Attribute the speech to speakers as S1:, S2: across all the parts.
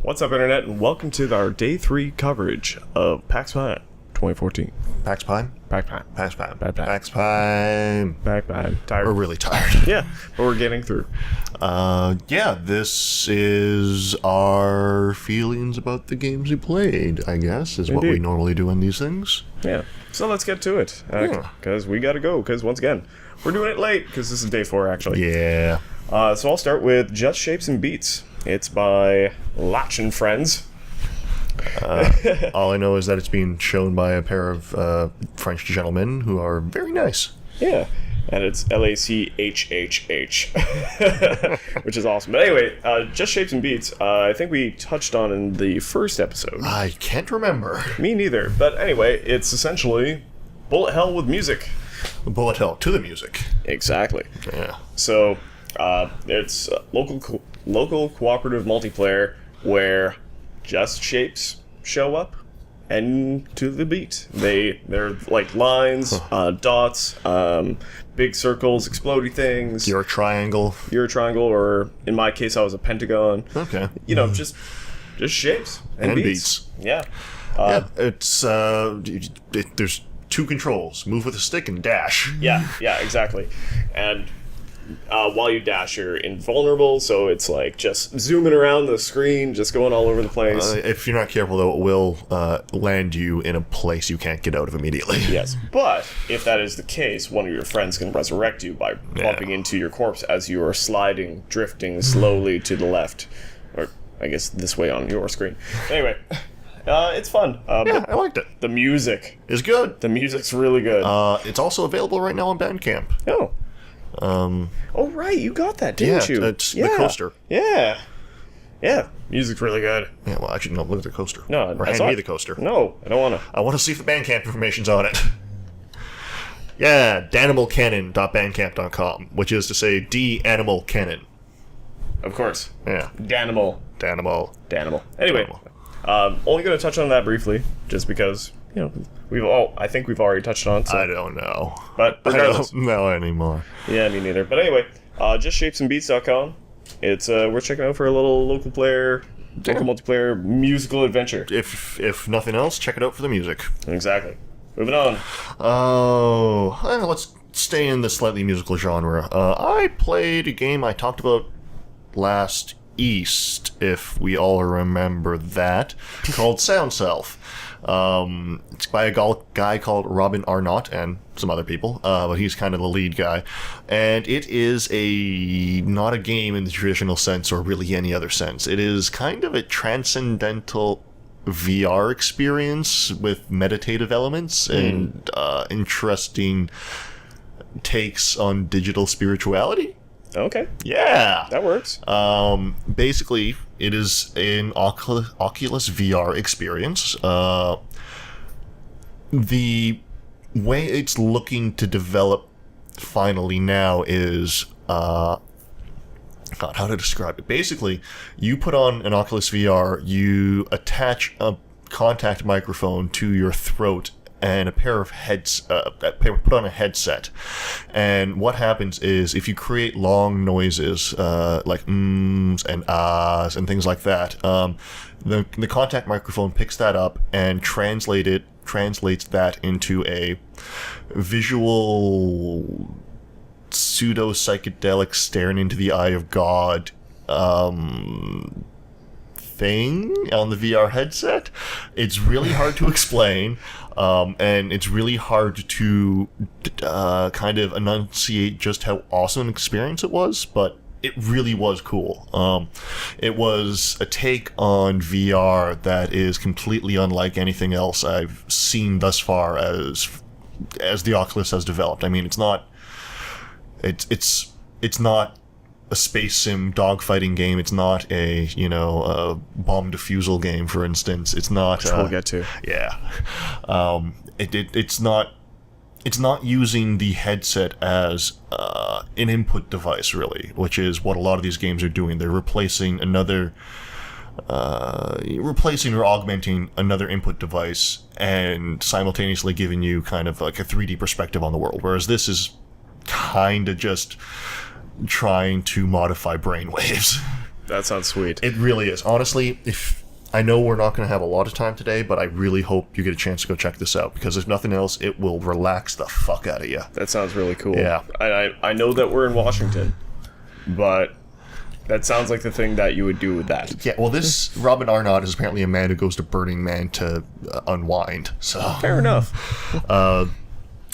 S1: What's up, Internet, and welcome to our Day 3 coverage of PAX Prime 2014.
S2: PAX Prime?
S1: PAX Prime.
S2: PAX Prime.
S1: PAX
S2: Prime.
S1: PAX Prime. Tired.
S2: We're really tired.
S1: Yeah, but we're getting through.
S2: This is our feelings about the games we played, I guess, is what we normally do in these things.
S1: Yeah, so let's get to it, because we gotta go, because once again, we're doing it late, because this is Day 4, actually.
S2: Yeah.
S1: So I'll start with Just Shapes and Beats. It's by Latch and Friends.
S2: All I know is that it's being shown by a pair of French gentlemen who are very nice.
S1: Yeah, and it's LACHHH, which is awesome. But anyway, Just Shapes and Beats, I think we touched on in the first episode.
S2: I can't remember.
S1: Me neither. But anyway, it's essentially bullet hell with music.
S2: Bullet hell to the music.
S1: Exactly.
S2: Yeah.
S1: So it's local cooperative multiplayer where just shapes show up and to the beat. They're like lines, dots, big circles, explodey things.
S2: You're a triangle.
S1: You're a triangle, or in my case, I was a pentagon.
S2: Okay.
S1: You know, just shapes and beats. Yeah.
S2: It's there's two controls: move with a stick and dash.
S1: Yeah, exactly. And while you dash, you're invulnerable, so it's like just zooming around the screen, just going all over the place.
S2: If you're not careful, though, it will land you in a place you can't get out of immediately.
S1: Yes, but if that is the case, one of your friends can resurrect you by bumping into your corpse as you are sliding, drifting slowly to the left. Or, I guess, this way on your screen. Anyway, it's fun.
S2: Yeah, I liked it.
S1: The music
S2: is good.
S1: The music's really good.
S2: It's also available right now on Bandcamp.
S1: Oh. Oh, right, you got that, didn't you?
S2: It's the coaster.
S1: Yeah, music's really good.
S2: Yeah, well, actually, no, look at the coaster.
S1: No,
S2: or hand me the coaster.
S1: No, I don't want to.
S2: I want to see if the Bandcamp information's on it. Yeah, danimalcanon.bandcamp.com, which is to say D-Animal Canon.
S1: Of course.
S2: Yeah.
S1: Danimal. Anyway, only going to touch on that briefly, just because, you know, I think we've already touched on it. So.
S2: I don't know.
S1: But regardless.
S2: I don't know anymore.
S1: Yeah, me neither. But anyway, justshapesandbeats.com. It's worth checking out for a little local multiplayer musical adventure.
S2: If nothing else, check it out for the music.
S1: Exactly. Moving on.
S2: Let's stay in the slightly musical genre. I played a game I talked about last East, if we all remember that, called Sound Self. It's by a guy called Robin Arnott and some other people, but he's kind of the lead guy. And it is not a game in the traditional sense or really any other sense. It is kind of a transcendental VR experience with meditative elements and interesting takes on digital spirituality.
S1: Okay.
S2: Yeah.
S1: That works.
S2: Basically, it is an Oculus VR experience. The way it's looking to develop finally now is... God, how to describe it? Basically, you put on an Oculus VR, you attach a contact microphone to your throat and a pair of put on a headset, and what happens is if you create long noises like mms and ahs and things like that, the contact microphone picks that up and translates that into a visual pseudo psychedelic staring into the eye of God thing on the VR headset. It's really hard to explain, and it's really hard to kind of enunciate just how awesome an experience it was, but it really was cool. It was a take on VR that is completely unlike anything else I've seen thus far as the Oculus has developed. I mean, it's not a space sim dogfighting game. It's not a bomb defusal game, for instance. It's not.
S1: Which we'll get to.
S2: Yeah. It's not using the headset as an input device, really, which is what a lot of these games are doing. They're replacing or augmenting another input device and simultaneously giving you kind of like a 3D perspective on the world. Whereas this is kind of just trying to modify brainwaves.
S1: That sounds sweet.
S2: It really is. Honestly, if I know we're not going to have a lot of time today, but I really hope you get a chance to go check this out, because if nothing else, it will relax the fuck out of you.
S1: That sounds really cool.
S2: Yeah.
S1: I know that we're in Washington, but that sounds like the thing that you would do with that.
S2: Yeah, well, this Robin Arnott is apparently a man who goes to Burning Man to unwind. So
S1: Fair enough.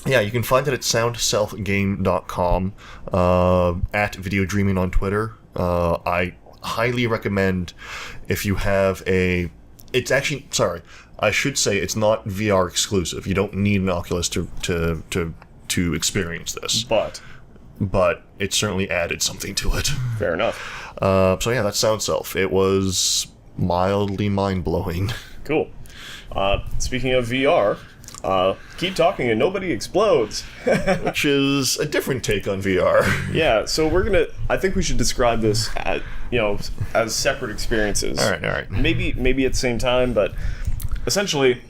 S2: yeah, you can find it at soundselfgame.com, at Video Dreaming on Twitter. I highly recommend if you have a... It's actually... Sorry, I should say it's not VR exclusive. You don't need an Oculus to experience this. But it certainly added something to it.
S1: Fair enough.
S2: So yeah, that's Sound Self. It was mildly mind-blowing.
S1: Cool. Speaking of VR, keep talking and nobody explodes.
S2: Which is a different take on VR.
S1: Yeah, so I think we should describe this as separate experiences.
S2: All right.
S1: Maybe at the same time, but essentially,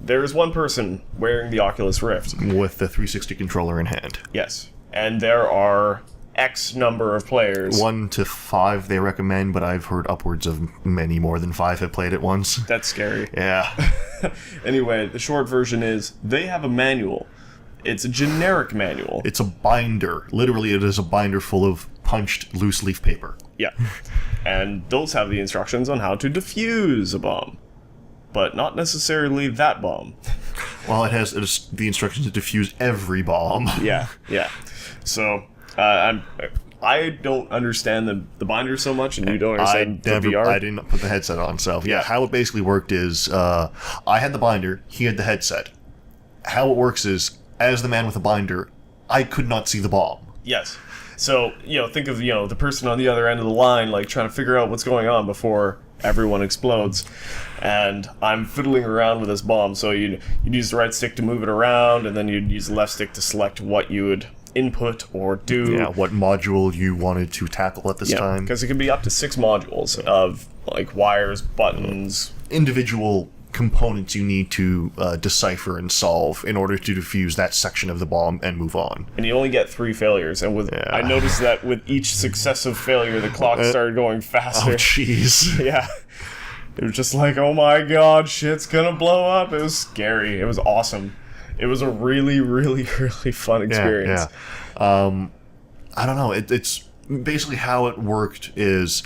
S1: there is one person wearing the Oculus Rift.
S2: With the 360 controller in hand.
S1: Yes. And there are X number of players.
S2: 1 to 5 they recommend, but I've heard upwards of many more than 5 have played it once.
S1: That's scary.
S2: Yeah.
S1: Anyway, the short version is they have a manual. It's a generic manual.
S2: It's a binder. Literally, it is a binder full of punched loose leaf paper.
S1: Yeah. And those have the instructions on how to defuse a bomb. But not necessarily that bomb.
S2: Well, it has the instructions to defuse every bomb.
S1: Yeah. So, I don't understand the binder so much, and you don't understand the VR.
S2: I didn't put the headset on, so yeah. How it basically worked is I had the binder, he had the headset. How it works is, as the man with the binder, I could not see the bomb.
S1: Yes. So, think of, the person on the other end of the line, like, trying to figure out what's going on before everyone explodes. And I'm fiddling around with this bomb, so you'd use the right stick to move it around, and then you'd use the left stick to select what you would input or do.
S2: Yeah, what module you wanted to tackle at this time.
S1: Because it can be up to 6 modules of, like, wires, buttons.
S2: Individual components you need to decipher and solve in order to defuse that section of the bomb and move on.
S1: And you only get 3 failures, and I noticed that with each successive failure, the clock started going faster.
S2: Oh, jeez.
S1: Yeah. It was just like, oh my god, shit's gonna blow up. It was scary. It was awesome. It was a really, really, really fun experience.
S2: Yeah. I don't know. It's basically how it worked is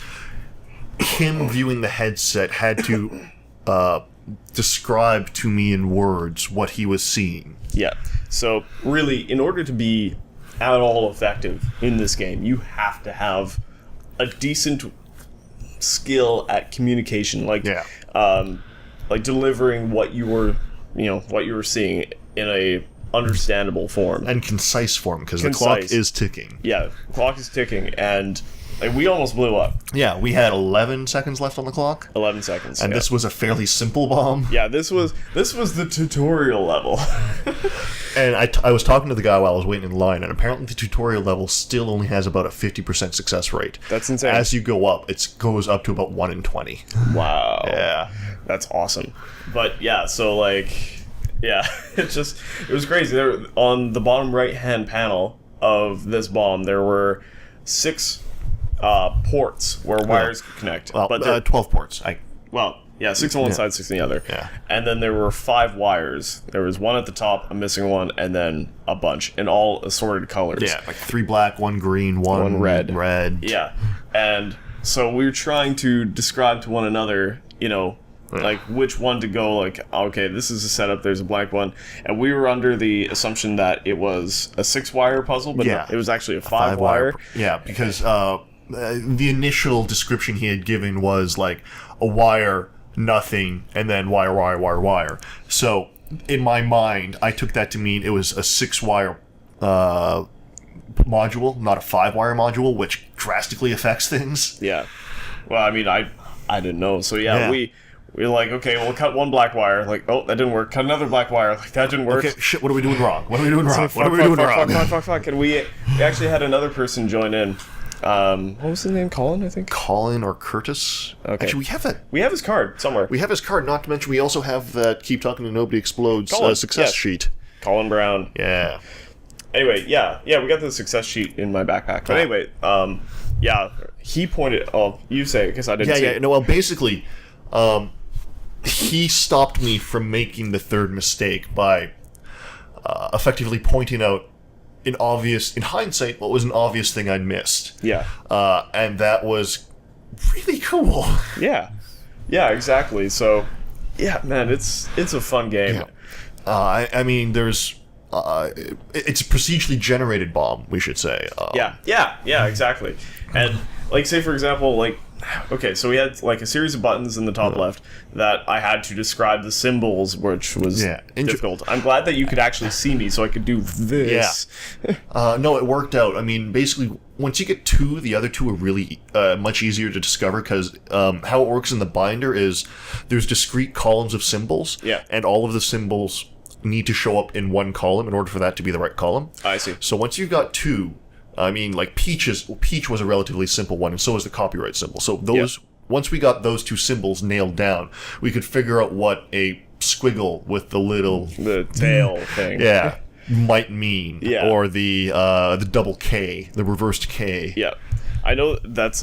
S2: him viewing the headset had to describe to me in words what he was seeing.
S1: Yeah. So, really, in order to be at all effective in this game, you have to have a decent skill at communication, like delivering what you were seeing in a understandable form
S2: and concise form, because the clock is ticking.
S1: Yeah, the clock is ticking, and like, we almost blew up.
S2: Yeah, we had 11 seconds left on the clock.
S1: 11 seconds,
S2: and this was a fairly simple bomb.
S1: Yeah, this was the tutorial level.
S2: And I was talking to the guy while I was waiting in line, and apparently the tutorial level still only has about a 50% success rate.
S1: That's insane.
S2: As you go up, it goes up to about 1 in 20.
S1: Wow.
S2: Yeah.
S1: That's awesome. But yeah, so like, yeah, it was crazy. There, on the bottom right-hand panel of this bomb, there were 6 ports where wires could connect.
S2: Well,
S1: but
S2: 12 ports.
S1: 6 on one side, 6 on the other.
S2: Yeah.
S1: And then there were 5 wires. There was 1 at the top, a missing one, and then a bunch in all assorted colors.
S2: Yeah, like 3 black, 1 green, 1
S1: red.
S2: Yeah.
S1: And so we were trying to describe to one another, like which one to go, like, okay, this is a setup, there's a black one. And we were under the assumption that it was a 6-wire puzzle, but no, it was actually a 5-wire.
S2: Yeah, because the initial description he had given was like a wire, nothing, and then wire. So in my mind, I took that to mean it was a 6-wire module, not a 5-wire module, which drastically affects things.
S1: Yeah. Well, I mean, I didn't know. So yeah. we were like, okay, we'll cut 1 black wire. Like, oh, that didn't work. Cut another black wire. Like, that didn't work.
S2: Okay, shit, what are we doing wrong? Fuck.
S1: And we actually had another person join in. What was his name? Colin, I think?
S2: Colin or Curtis?
S1: Okay.
S2: Actually,
S1: we have his card somewhere.
S2: We have his card, not to mention we also have that Keep Talking to Nobody Explodes success sheet.
S1: Colin Brown.
S2: Yeah.
S1: Anyway, yeah, we got the success sheet in my backpack. But anyway, he pointed. Oh, you say it because I didn't.
S2: Yeah,
S1: see
S2: yeah.
S1: it.
S2: No, well, basically, he stopped me from making the third mistake by effectively pointing out in hindsight, what was an obvious thing I'd missed.
S1: Yeah.
S2: And that was really cool.
S1: Yeah. Yeah. Exactly. So, yeah, man, it's a fun game.
S2: Yeah. I mean, there's. It's a procedurally generated bomb, we should say.
S1: Yeah, exactly. And, like, say, for example, like, okay, so we had, like, a series of buttons in the top left that I had to describe the symbols, which was difficult. I'm glad that you could actually see me, so I could do this.
S2: Yeah. No, it worked out. I mean, basically, once you get 2, the other 2 are really much easier to discover, because how it works in the binder is there's discrete columns of symbols, and all of the symbols need to show up in one column in order for that to be the right column.
S1: I see.
S2: So once you've got 2, I mean, like Peach was a relatively simple one, and so is the copyright symbol. So once we got those 2 symbols nailed down, we could figure out what a squiggle with the
S1: tail thing.
S2: Yeah. Might mean.
S1: Yeah.
S2: Or the double K, the reversed K.
S1: Yeah. I know that's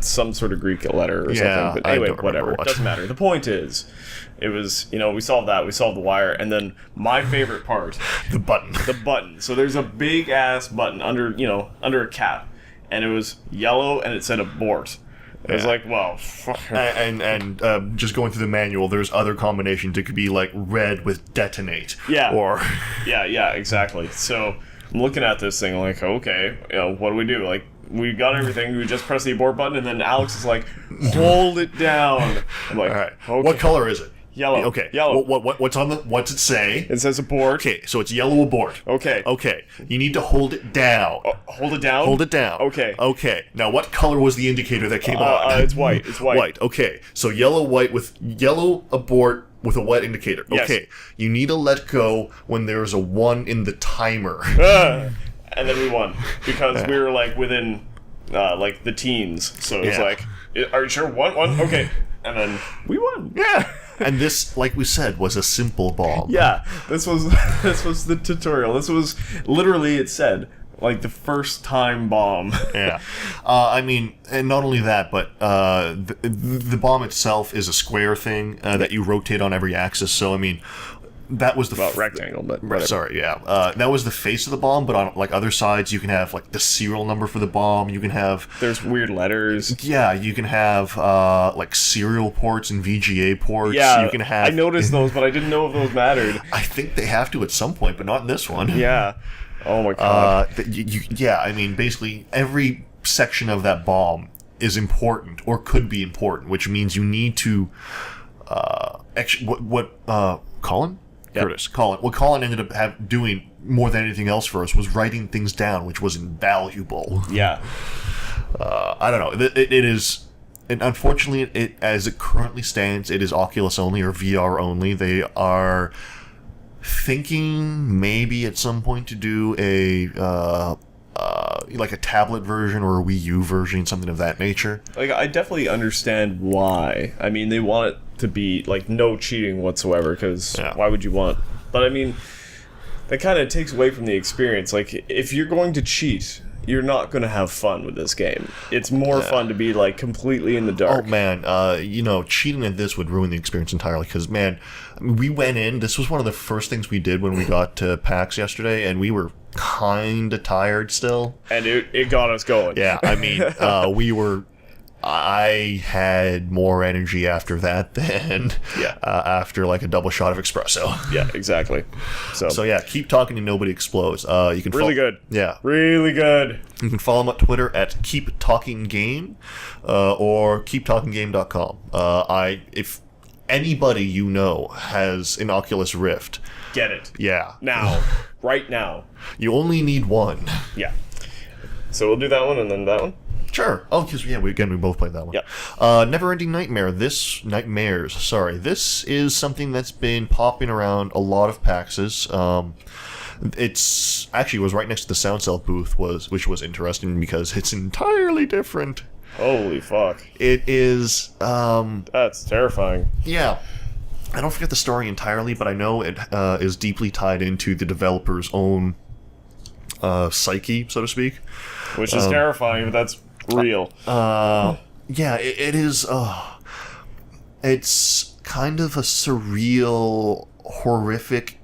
S1: some sort of Greek letter or something. But anyway, whatever. It doesn't matter. The point is, it was, we solved that. We solved the wire. And then my favorite part.
S2: The button.
S1: The button. So there's a big-ass button under a cap. And it was yellow and it said abort. It was like, well, fuck.
S2: And just going through the manual, there's other combinations. It could be like red with detonate.
S1: Yeah.
S2: Or...
S1: Yeah, exactly. So I'm looking at this thing like, okay, what do we do? Like, we got everything. We just press the abort button, and then Alex is like, hold it down. I'm like,
S2: all right.
S1: Okay.
S2: What color is it?
S1: Yellow.
S2: Okay.
S1: Yellow.
S2: What's it say?
S1: It says abort.
S2: Okay, so it's yellow abort.
S1: Okay.
S2: Okay. You need to hold it down.
S1: Hold it down?
S2: Hold it down.
S1: Okay.
S2: Okay. Now, what color was the indicator that came on?
S1: It's white. It's white.
S2: White. Okay. So yellow abort with a white indicator.
S1: Yes.
S2: Okay. You need to let go when there's a 1 in the timer.
S1: And then we won because we were like within like the teens. So it was like, are you sure? One? Okay. And then we won.
S2: Yeah. And this, like we said, was a simple bomb.
S1: Yeah. This was the tutorial. This was literally, it said, like the first time bomb.
S2: Yeah. I mean, and not only that, but the bomb itself is a square thing that you rotate on every axis. So, I mean, that was the
S1: rectangle, but whatever.
S2: Sorry, yeah. That was the face of the bomb, but on like other sides, you can have like the serial number for the bomb. You can have
S1: there's weird letters.
S2: Yeah, you can have like serial ports and VGA ports.
S1: Yeah,
S2: you can have.
S1: I noticed those, but I didn't know if those mattered.
S2: I think they have to at some point, but not in this one.
S1: Yeah. Oh my god.
S2: Yeah, I mean, basically every section of that bomb is important or could be important, which means you need to. Colin?
S1: Yep.
S2: Curtis. Colin. What Colin ended up doing more than anything else for us was writing things down, which was invaluable.
S1: Yeah.
S2: I don't know. It is, and unfortunately, as it currently stands, it is Oculus only or VR only. They are thinking maybe at some point to do like a tablet version or a Wii U version, something of that nature.
S1: Like, I definitely understand why. I mean, they want it to be, like, no cheating whatsoever, because why would you want... But, I mean, that kind of takes away from the experience. Like, if you're going to cheat, you're not going to have fun with this game. It's more fun to be, like, completely in the dark.
S2: Oh, man. Cheating at this would ruin the experience entirely, because, man, we went in... This was one of the first things we did when we got to PAX yesterday, and we were kind of tired still.
S1: And it got us going.
S2: Yeah, I mean, I had more energy after that than after like a double shot of espresso.
S1: Yeah, exactly.
S2: So yeah, keep talking and nobody explodes. You can
S1: really good.
S2: Yeah,
S1: really good.
S2: You can follow him on Twitter at KeepTalkingGame or KeepTalkingGame.com. If anybody you know has an Oculus Rift,
S1: get it.
S2: Yeah,
S1: now, right now.
S2: You only need one. Yeah.
S1: So we'll do that one and then that one.
S2: Sure. Oh, because we both played that one.
S1: Yeah.
S2: Never-Ending Nightmares. This is something that's been popping around a lot of PAXs. It's actually was right next to the Sound Cell booth, which was interesting because it's entirely different.
S1: Holy fuck!
S2: It is.
S1: That's terrifying.
S2: Yeah. I don't forget the story entirely, but I know it is deeply tied into the developer's own psyche, so to speak.
S1: Which is terrifying, but that's real.
S2: Yeah, it is. It's kind of a surreal, horrific,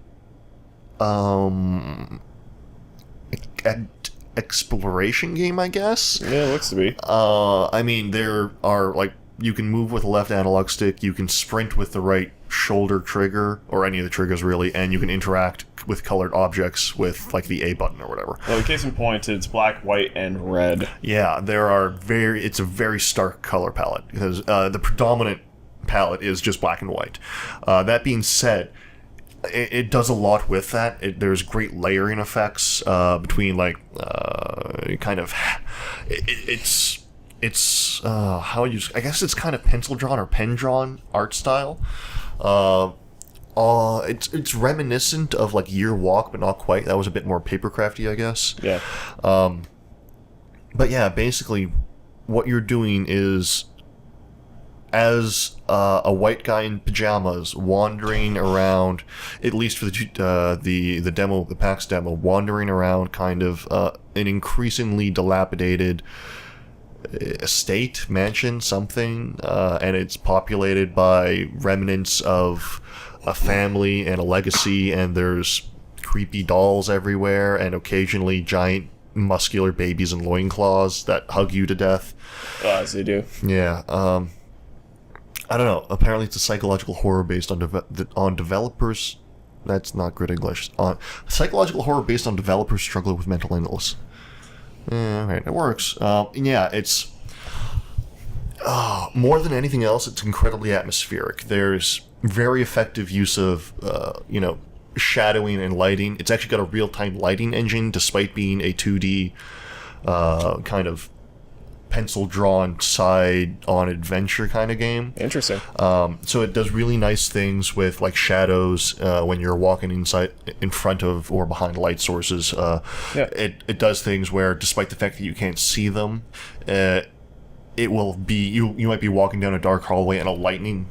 S2: exploration game, I guess.
S1: Yeah, it looks to be.
S2: I mean, there are, like, you can move with the left analog stick, you can sprint with the right shoulder trigger, or any of the triggers really, and you can interact with colored objects with, like, the A button or whatever.
S1: Well, case in point, it's black, white, and red.
S2: Yeah, it's a very stark color palette, because the predominant palette is just black and white. That being said, it does a lot with that. There's great layering effects between, like, kind of... It's how you... I guess it's kind of pencil-drawn or pen-drawn art style. It's reminiscent of, like, Year Walk, but not quite. That was a bit more papercrafty, I guess.
S1: Yeah.
S2: But yeah, basically, what you're doing is, as a white guy in pajamas wandering around, at least for the demo, the PAX demo, wandering around kind of an increasingly dilapidated estate, mansion, something, and it's populated by remnants of a family and a legacy, and there's creepy dolls everywhere, and occasionally giant muscular babies in loincloths that hug you to death.
S1: As they do.
S2: Yeah, I don't know. Apparently, it's a psychological horror based on developers. That's not good English. Psychological horror based on developers struggling with mental illness. Alright, it works. Yeah, it's... more than anything else, it's incredibly atmospheric. There's very effective use of, shadowing and lighting. It's actually got a real-time lighting engine, despite being a 2D kind of pencil-drawn, side-on adventure kind of game.
S1: Interesting.
S2: So it does really nice things with, like, shadows when you're walking in front of or behind light sources. It does things where, despite the fact that you can't see them, it will be you might be walking down a dark hallway and a lightning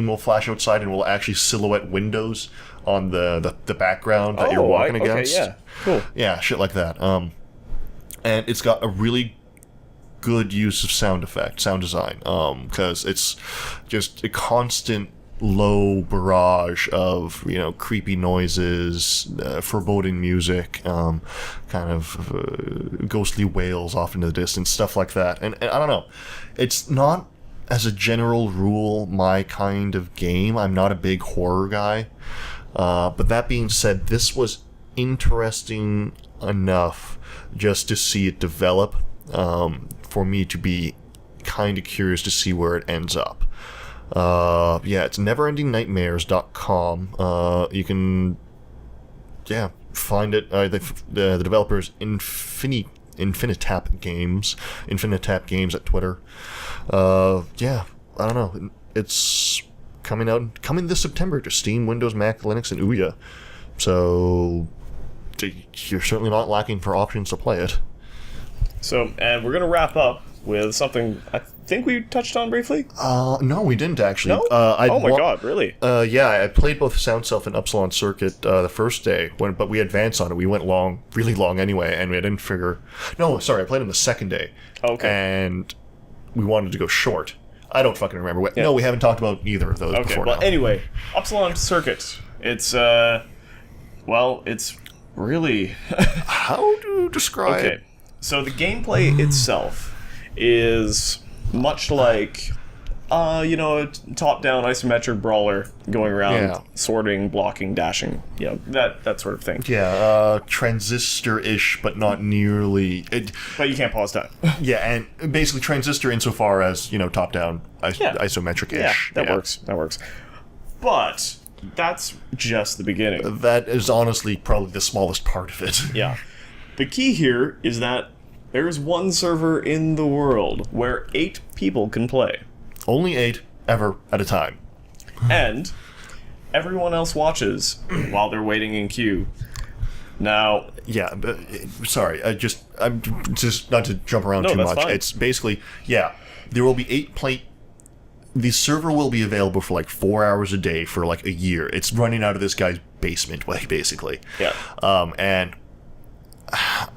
S2: will flash outside and will actually silhouette windows on the background that you're walking against.
S1: Okay, yeah, cool.
S2: Yeah, shit like that. And it's got a really good use of sound design, because it's just a constant low barrage of, creepy noises, foreboding music, kind of ghostly wails off into the distance, stuff like that. And I don't know, it's not, as a general rule, my kind of game. I'm not a big horror guy, but that being said, this was interesting enough just to see it develop, for me to be kind of curious to see where it ends up. Yeah, it's neverendingnightmares.com. You can, find it. The developers Infinitap Games at Twitter. I don't know. It's coming this September to Steam, Windows, Mac, Linux, and Ouya. So you're certainly not lacking for options to play it.
S1: So, and we're going to wrap up with something I think we touched on briefly?
S2: No, we didn't actually.
S1: No? Oh my god, really?
S2: Yeah, I played both Sound Self and Upsilon Circuit the first day, but we advanced on it. We went really long anyway, and we didn't figure... No, sorry, I played them the second day.
S1: Okay.
S2: And we wanted to go short. I don't fucking remember. No, we haven't talked about either of those before now.
S1: Anyway, Upsilon Circuit. It's, it's really...
S2: How do you describe...
S1: Okay, so the gameplay itself is much like, a top-down isometric brawler going around sorting, blocking, dashing, that sort of thing.
S2: Yeah, transistor-ish, but not nearly...
S1: But you can't pause time.
S2: Yeah, and basically transistor insofar as, top-down, isometric-ish.
S1: Yeah, that works. But that's just the beginning.
S2: That is honestly probably the smallest part of it.
S1: Yeah. The key here is that there's one server in the world where 8 people can play.
S2: Only 8, ever, at a time.
S1: And everyone else watches while they're waiting in queue. Now...
S2: Yeah, but, sorry, I'm just not to jump around too much.
S1: Fine.
S2: It's basically, there will be 8 the server will be available for like 4 hours a day for like a year. It's running out of this guy's basement, basically.
S1: Yeah.
S2: And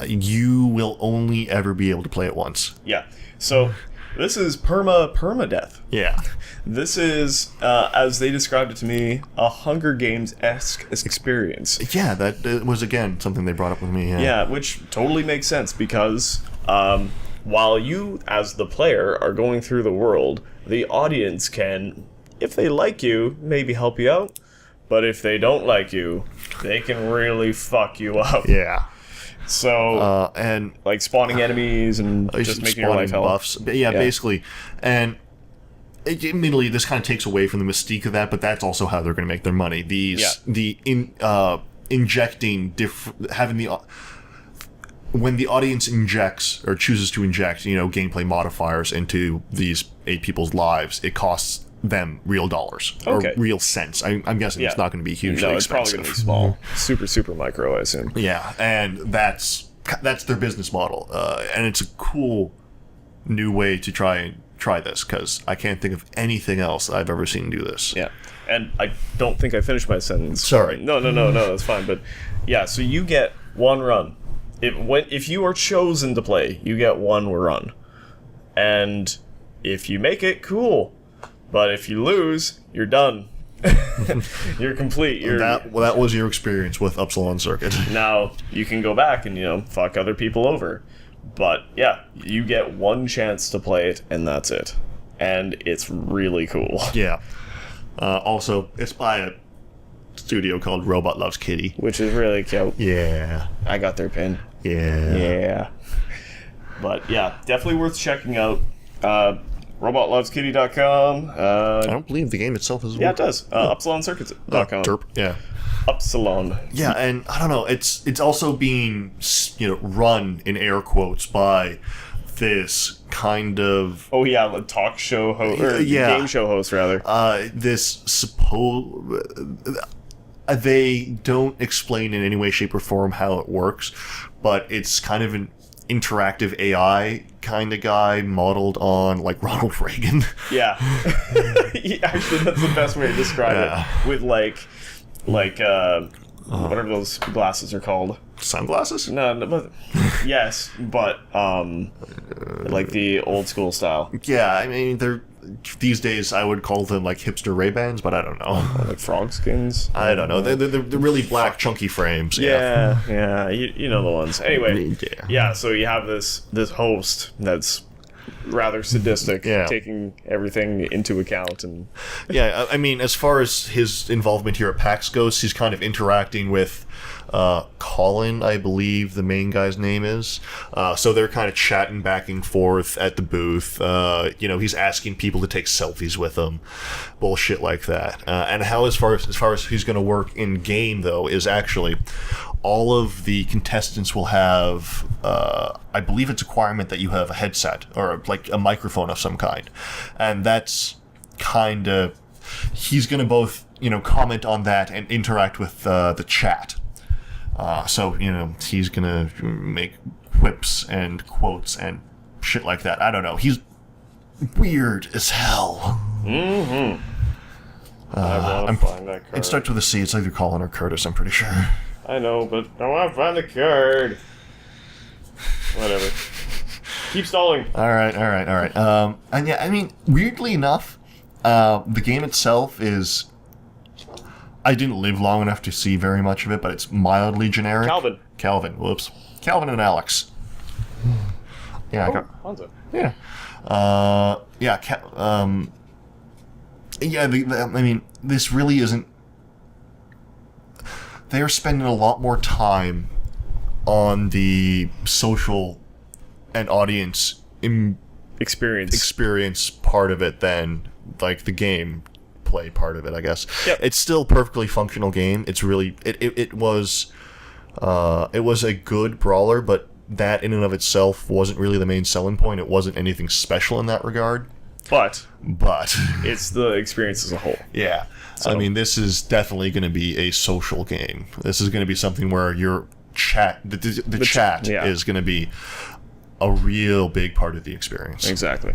S2: you will only ever be able to play it once.
S1: Yeah. So this is permadeath.
S2: Yeah.
S1: This is, as they described it to me, a Hunger Games-esque experience.
S2: Yeah, that was, again, something they brought up with me.
S1: Yeah, which totally makes sense because while you, as the player, are going through the world, the audience can, if they like you, maybe help you out. But if they don't like you, they can really fuck you up.
S2: Yeah.
S1: So,
S2: and
S1: like spawning enemies and just making your life hell.
S2: Buffs. Yeah, basically. And admittedly, this kind of takes away from the mystique of that, but that's also how they're going to make their money. Injecting having the when the audience injects or chooses to inject, gameplay modifiers into these 8 people's lives, it costs them real dollars or real cents. I'm guessing it's not going to be hugely expensive.
S1: It's probably going to be small, super micro, I assume.
S2: Yeah, and that's their business model, and it's a cool new way to try this because I can't think of anything else I've ever seen do this.
S1: Yeah, and I don't think I finished my sentence.
S2: Sorry.
S1: No, that's fine. But yeah, so you get one run. If you are chosen to play, you get one run, and if you make it, cool. But if you lose, you're done. You're complete.
S2: That was your experience with Upsilon Circuit.
S1: Now you can go back and fuck other people over. But yeah, you get one chance to play it, and that's it. And it's really cool.
S2: Yeah. Also, it's by a studio called Robot Loves Kitty,
S1: which is really cute.
S2: Yeah.
S1: I got their pin.
S2: Yeah.
S1: But yeah, definitely worth checking out. RobotLovesKitty.com.
S2: I don't believe the game itself is.
S1: Yeah, it does. UpsilonCircuits.com.
S2: Derp. Yeah.
S1: Upsilon.
S2: Yeah, and I don't know. It's also being run in air quotes by this kind of
S1: the talk show host or game show host rather.
S2: They don't explain in any way, shape, or form how it works, but it's kind of an interactive AI kind of guy modeled on like Ronald Reagan.
S1: Yeah. Actually, that's the best way to describe it. With whatever those glasses are called.
S2: Sunglasses?
S1: No, but yes, but like the old school style.
S2: Yeah, I mean they're these days I would call them like hipster Ray-Bans, but I don't know.
S1: Like frog skins.
S2: I don't know. They're really black chunky frames.
S1: Yeah. You know the ones. Anyway. Yeah. So you have this host that's rather sadistic, taking everything into account, and
S2: I mean, as far as his involvement here at PAX goes, he's kind of interacting with Colin, I believe the main guy's name is. So they're kind of chatting back and forth at the booth. He's asking people to take selfies with him, bullshit like that. And how as far as he's going to work in game though is actually all of the contestants will have, I believe it's a requirement that you have a headset or like a microphone of some kind, and that's kind of he's going to both comment on that and interact with the chat. So he's going to make quips and quotes and shit like that. I don't know. He's weird as hell.
S1: Mm-hmm. I want to find that card.
S2: It starts with a C. It's either Colin or Curtis, I'm pretty sure.
S1: I know, but I want to find the card. Whatever. Keep stalling.
S2: All right. And yeah, I mean, weirdly enough, the game itself is... I didn't live long enough to see very much of it, but it's mildly generic. Calvin. Whoops. Calvin and Alex. Yeah, I got...
S1: Hanzo.
S2: Yeah. I mean, this really isn't... They're spending a lot more time on the social and audience experience part of it than like the game play part of it, I guess.
S1: Yep.
S2: It's still a perfectly functional game. It's really it was a good brawler, but that in and of itself wasn't really the main selling point. It wasn't anything special in that regard. But
S1: it's the experience as a whole.
S2: Yeah. So. I mean, this is definitely going to be a social game. This is going to be something where your chat, the chat is going to be a real big part of the experience.
S1: Exactly.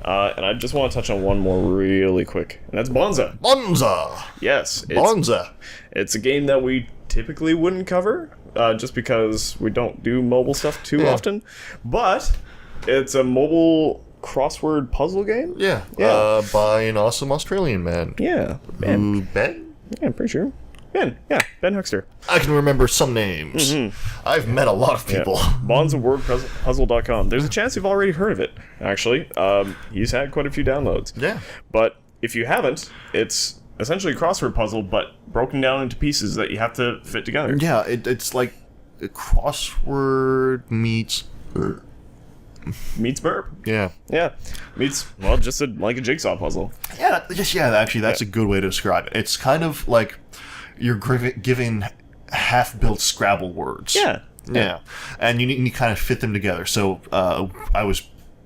S1: And I just want to touch on one more really quick, and that's Bonza.
S2: Bonza!
S1: Yes.
S2: Bonza!
S1: It's a game that we typically wouldn't cover, just because we don't do mobile stuff too often. But it's a mobile crossword puzzle game.
S2: Yeah. By an awesome Australian man.
S1: Yeah. Ben.
S2: Ben?
S1: Yeah, I'm pretty sure. Ben. Yeah, Ben Huckster.
S2: I can remember some names. I've met a lot of people.
S1: Yeah. bondsofwordpuzzle.com. There's a chance you've already heard of it, actually. He's had quite a few downloads.
S2: Yeah.
S1: But if you haven't, it's essentially a crossword puzzle, but broken down into pieces that you have to fit together.
S2: Yeah, it's like a crossword meets...
S1: Meets burp.
S2: Yeah.
S1: Yeah. Meets, well, just like a jigsaw puzzle.
S2: Yeah, actually, that's a good way to describe it. It's kind of like you're given half-built Scrabble words.
S1: Yeah.
S2: Yeah. And you need to kind of fit them together. So,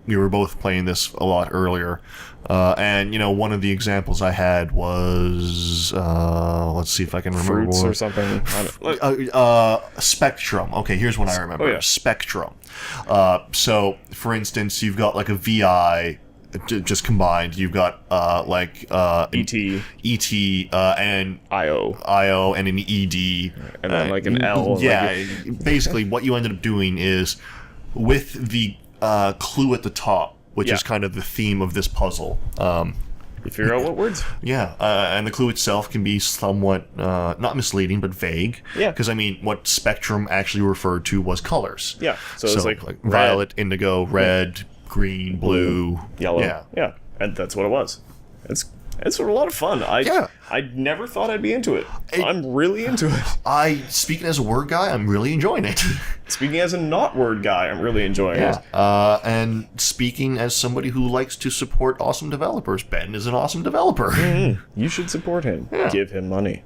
S2: we were both playing this a lot earlier. And, one of the examples I had was, let's see if I can remember.
S1: Fruits or something.
S2: Spectrum. Okay, here's one I remember.
S1: Oh, yeah.
S2: Spectrum. So, for instance, you've got like a VI just combined. You've got
S1: ET,
S2: and IO and an ED.
S1: And then like an L.
S2: Yeah, basically what you ended up doing is with the clue at the top, which is kind of the theme of this puzzle.
S1: You figure out what words?
S2: Yeah, and the clue itself can be somewhat, not misleading, but vague.
S1: Yeah.
S2: Because, what Spectrum actually referred to was colors.
S1: Yeah, so it's like
S2: violet, indigo, red, green, blue.
S1: Yellow. Yeah, and that's what it was. It's a lot of fun. I never thought I'd be into it. I'm really into it.
S2: Speaking as a word guy, I'm really enjoying it.
S1: Speaking as a not word guy, I'm really enjoying it.
S2: And speaking as somebody who likes to support awesome developers, Ben is an awesome developer.
S1: You should support him. Yeah. Give him money.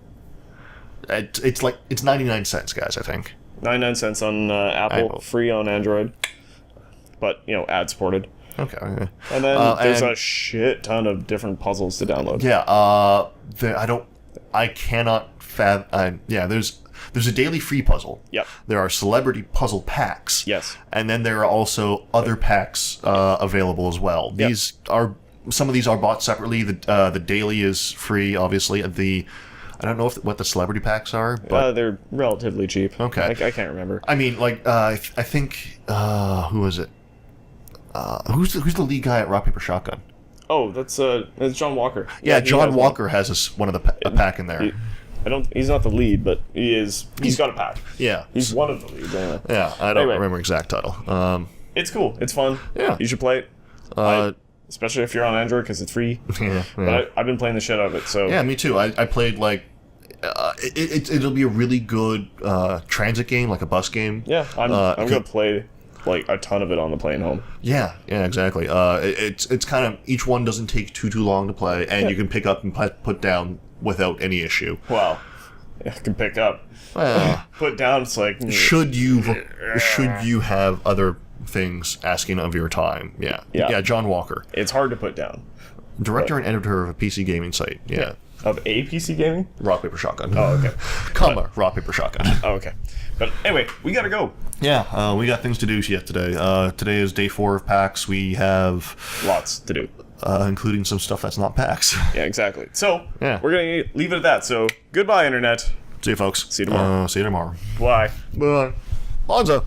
S2: It's 99 cents, guys, I think.
S1: 99 cents on Apple, free on Android. But, ad supported.
S2: Okay.
S1: And then there's a shit ton of different puzzles to download.
S2: Yeah. I cannot fathom. There's a daily free puzzle.
S1: Yep.
S2: There are celebrity puzzle packs.
S1: Yes.
S2: And then there are also other packs available as well. Some of these are bought separately. The daily is free, obviously. I don't know what the celebrity packs are, but
S1: they're relatively cheap.
S2: Okay.
S1: I can't remember.
S2: I think who was it? Who's the lead guy at Rock Paper Shotgun?
S1: Oh, that's John Walker.
S2: Yeah, John Walker has one of the pack in there.
S1: He's not the lead, but he's got a pack.
S2: Yeah,
S1: he's one of the leads. Anyway.
S2: Yeah, I don't remember exact title.
S1: It's cool. It's fun.
S2: Yeah,
S1: you should play it. Especially if you're on Android because it's free.
S2: Yeah.
S1: But I've been playing the shit out of it. So
S2: yeah, me too. I played it'll be a really good transit game, like a bus game.
S1: Yeah, I'm gonna play a ton of it on the plane home.
S2: Yeah, exactly. It's kind of, each one doesn't take too long to play, and you can pick up and put down without any issue.
S1: Wow. I can pick up. Put down, it's like...
S2: Should you have other things asking of your time? Yeah, John Walker.
S1: It's hard to put down.
S2: Director and editor of a PC gaming site. Yeah.
S1: Of a PC gaming?
S2: Rock, Paper, Shotgun.
S1: Oh, okay.
S2: Rock, Paper, Shotgun.
S1: Oh, okay. But anyway, we gotta go.
S2: Yeah, we got things to do yet today. Today is day 4 of PAX. We have...
S1: lots to do.
S2: Including some stuff that's not PAX.
S1: Yeah, exactly. So, we're gonna leave it at that. So, goodbye, Internet.
S2: See you, folks.
S1: See you tomorrow.
S2: See you tomorrow.
S1: Bye.
S2: Bye. Lonzo.